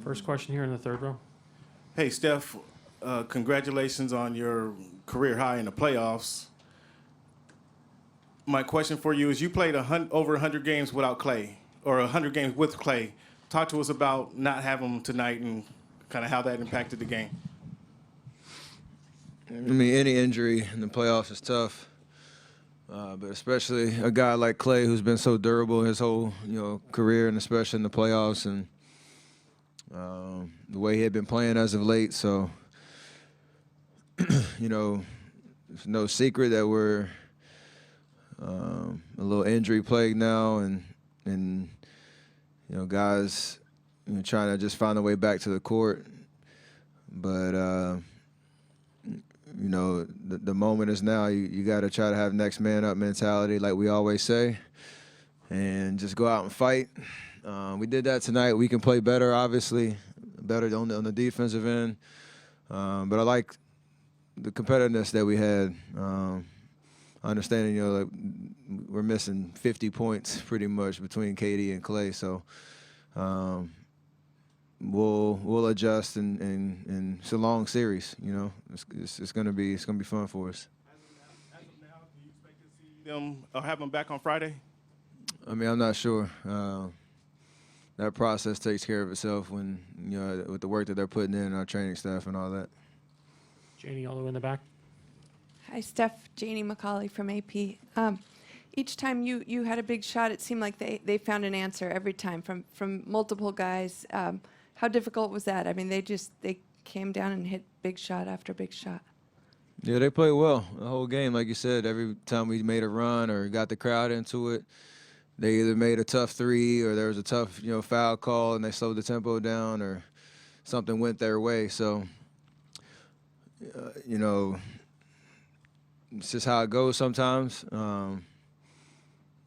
First question here in the third row. Hey, Steph, congratulations on your career high in the playoffs. My question for you is, you played over 100 games without Clay, or 100 games with Clay. Talk to us about not having him tonight and kind of how that impacted the game. I mean, any injury in the playoffs is tough, but especially a guy like Clay, who's been so durable his whole career, and especially in the playoffs, and the way he had been playing as of late. So, it's no secret that we're a little injury plagued now, and guys trying to just find a way back to the court. But the moment is now. You got to try to have next man up mentality, like we always say, and just go out and fight. We did that tonight. We can play better, obviously, better on the defensive end. But I like the competitiveness that we had. Understanding, like we're missing 50 points pretty much between KD and Clay, so we'll adjust, and it's a long series. It's gonna be fun for us. As of now, do you expect to see them or have them back on Friday? I mean, I'm not sure. That process takes care of itself when with the work that they're putting in, our training staff and all that. Janie, all the way in the back. Hi, Steph. Janie McCauley from AP. Each time you had a big shot, it seemed like they found an answer every time from multiple guys. How difficult was that? I mean, they came down and hit big shot after big shot. Yeah, they played well the whole game. Like you said, every time we made a run or got the crowd into it, they either made a tough three or there was a tough foul call and they slowed the tempo down or something went their way. So, it's just how it goes sometimes.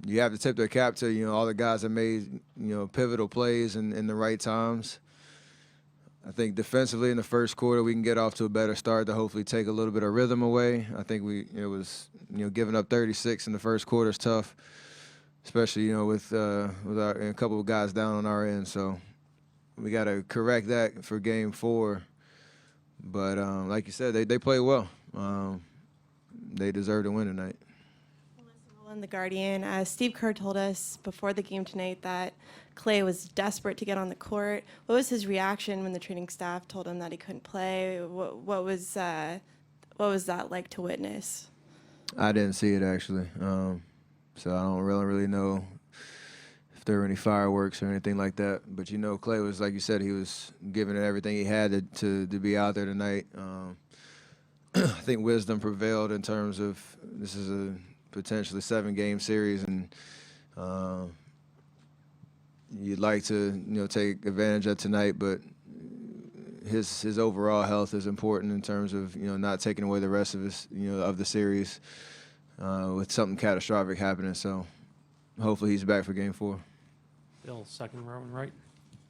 You have to tip their cap to all the guys that made pivotal plays in the right times. I think defensively in the first quarter we can get off to a better start to hopefully take a little bit of rhythm away. I think it was giving up 36 in the first quarter is tough, especially with a couple of guys down on our end. So we got to correct that for Game 4. But like you said, they played well. They deserve to win tonight. In The Guardian, Steve Kerr told us before the game tonight that Clay was desperate to get on the court. What was his reaction when the training staff told him that he couldn't play? What was that like to witness? I didn't see it actually, so I don't really know if there were any fireworks or anything like that. But Clay was, like you said, he was giving it everything he had to be out there tonight. I think wisdom prevailed in terms of this is a potentially 7-game series, and you'd like to take advantage of tonight, but his overall health is important in terms of not taking away the rest of his of the series with something catastrophic happening. So hopefully he's back for Game 4. Bill, second row and right.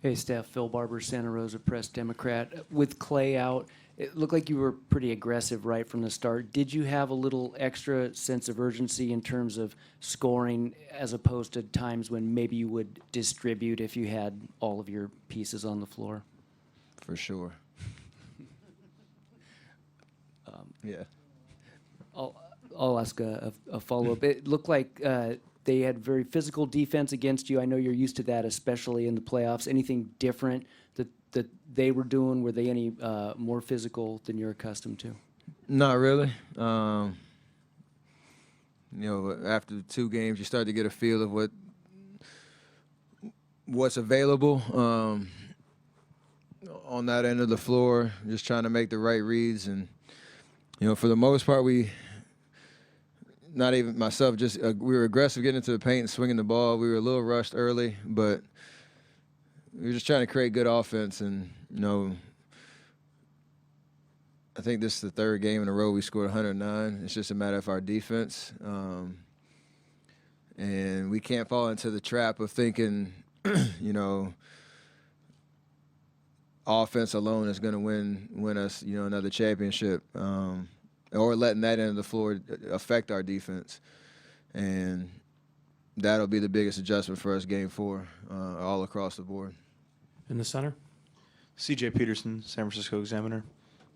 Hey, Steph. Phil Barber, Santa Rosa Press Democrat. With Clay out, it looked like you were pretty aggressive right from the start. Did you have a little extra sense of urgency in terms of scoring as opposed to times when maybe you would distribute if you had all of your pieces on the floor? For sure. Yeah. I'll ask a follow-up. It looked like they had very physical defense against you. I know you're used to that, especially in the playoffs. Anything different that they were doing? Were they any more physical than you're accustomed to? Not really. After 2 games, you start to get a feel of what's available on that end of the floor. Just trying to make the right reads, and for the most part, not even myself, just we were aggressive getting into the paint and swinging the ball. We were a little rushed early, but we were just trying to create good offense. And, I think this is the 3rd game in a row we scored 109. It's just a matter of our defense. And we can't fall into the trap of thinking, offense alone is going to win us, another championship. Or letting that end of the floor affect our defense. And that'll be the biggest adjustment for us Game 4, all across the board. In the center. CJ Peterson, San Francisco Examiner,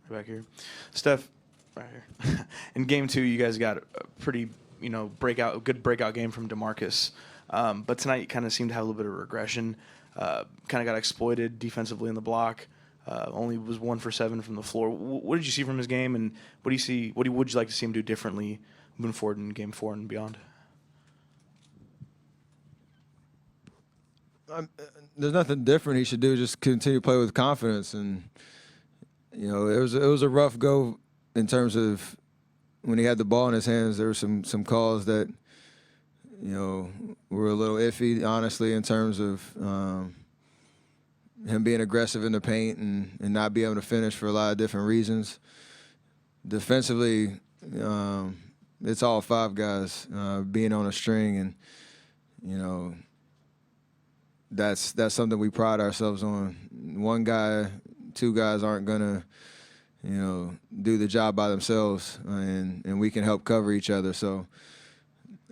right back here. Steph, right here. In game 2, you guys got a pretty, good breakout game from DeMarcus. But tonight you kind of seemed to have a little bit of regression. Kind of got exploited defensively in the block. Only was 1 for 7 from the floor. What did you see from his game, and what do you see? Would you like to see him do differently moving forward in game 4 and beyond? There's nothing different he should do. Just continue to play with confidence, and it was a rough go in terms of when he had the ball in his hands. There were some calls that were a little iffy, honestly, in terms of him being aggressive in the paint and not being able to finish for a lot of different reasons. Defensively, it's all 5 guys being on a string, and that's something we pride ourselves on. 1 guy, 2 guys aren't gonna do the job by themselves, and we can help cover each other. So,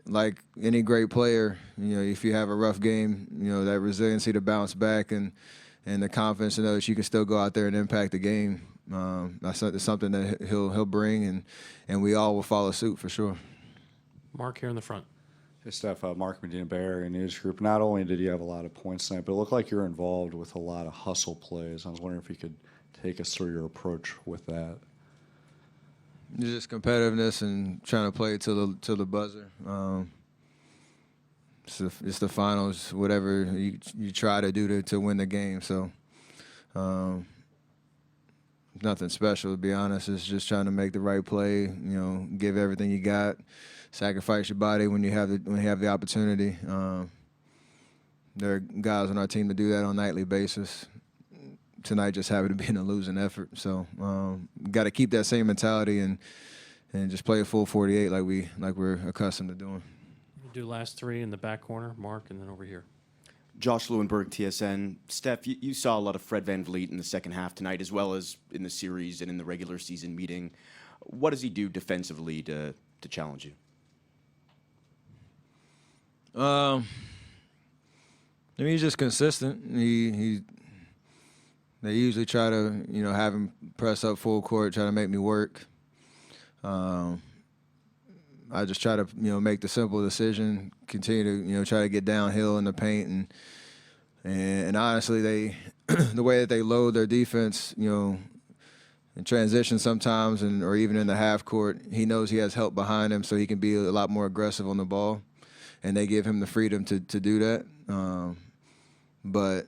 like any great player, if you have a rough game, that resiliency to bounce back and the confidence to know that you can still go out there and impact the game. That's something that he'll bring, and we all will follow suit for sure. Mark here in the front. Hey, Steph, Mark Medina, Bay Area News Group. Not only did you have a lot of points tonight, but it looked like you were involved with a lot of hustle plays. I was wondering if you could take us through your approach with that. Just competitiveness and trying to play till the buzzer. It's the finals, whatever you try to do to win the game. So nothing special, to be honest. It's just trying to make the right play. Give everything you got. Sacrifice your body when you have the opportunity. There are guys on our team that do that on a nightly basis. Tonight just happened to be in a losing effort. So got to keep that same mentality and just play a full 48 like we're accustomed to doing. We'll do last 3 in the back corner, Mark, and then over here. Josh Lewenberg, TSN. Steph, you saw a lot of Fred VanVleet in the second half tonight, as well as in the series and in the regular season meeting. What does he do defensively to challenge you? He's just consistent. They usually try to, have him press up full court, try to make me work. I just try to, make the simple decision, continue to, try to get downhill in the paint, and honestly, the way that they load their defense, in transition sometimes, or even in the half court, he knows he has help behind him, so he can be a lot more aggressive on the ball, and they give him the freedom to do that. But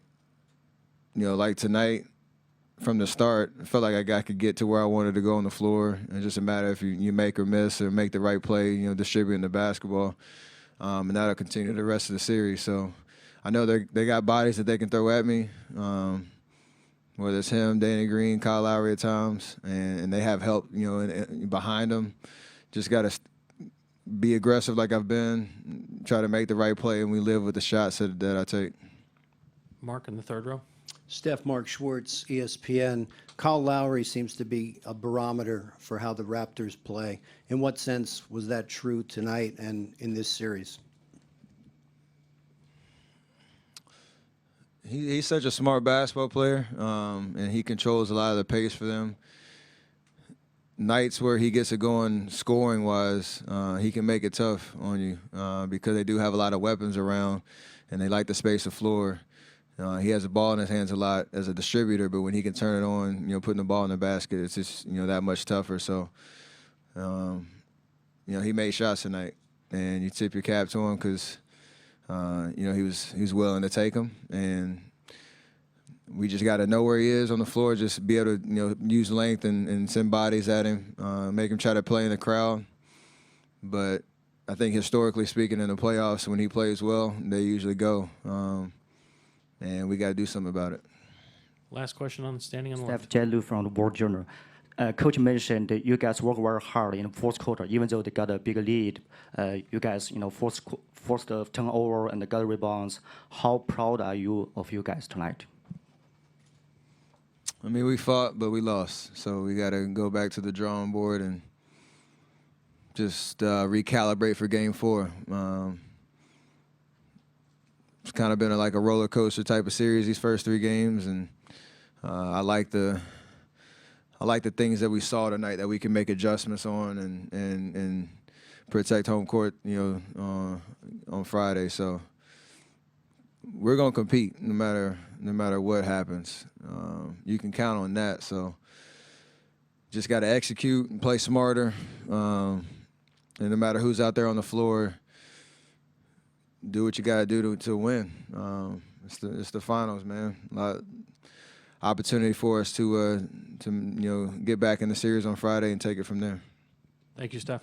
like tonight, from the start, I felt like I could get to where I wanted to go on the floor. It's just a matter if you make or miss or make the right play, distributing the basketball. And that'll continue the rest of the series. So I know they got bodies that they can throw at me, whether it's him, Danny Green, Kyle Lowry at times, and they have help, behind them. Just got to be aggressive like I've been, try to make the right play, and we live with the shots that I take. Mark in the third row. Steph, Mark Schwartz, ESPN. Kyle Lowry seems to be a barometer for how the Raptors play. In what sense was that true tonight and in this series? He's such a smart basketball player, and he controls a lot of the pace for them. Nights where he gets it going scoring-wise, he can make it tough on you because they do have a lot of weapons around, and they like to space the floor. He has the ball in his hands a lot as a distributor, but when he can turn it on, putting the ball in the basket, it's just, that much tougher. So, he made shots tonight, and you tip your cap to him because, he was willing to take them. And we just got to know where he is on the floor, just be able to, use length and send bodies at him, make him try to play in the crowd. But I think historically speaking in the playoffs, when he plays well, they usually go. And we got to do something about it. Last question on standing on the Steph left. Jelu from the World Journal. Coach mentioned that you guys work very hard in the fourth quarter, even though they got a big lead. You guys, forced the turnover and got rebounds. How proud are you of you guys tonight? I mean, we fought, but we lost. So we got to go back to the drawing board and just recalibrate for Game 4. It's kind of been like a roller coaster type of series these first 3 games, and I like the things that we saw tonight that we can make adjustments on and protect home court, on Friday. So we're gonna compete no matter what happens. You can count on that. So just got to execute and play smarter. And no matter who's out there on the floor, do what you got to do to win. It's the finals, man. Opportunity for us to get back in the series on Friday and take it from there. Thank you, Steph.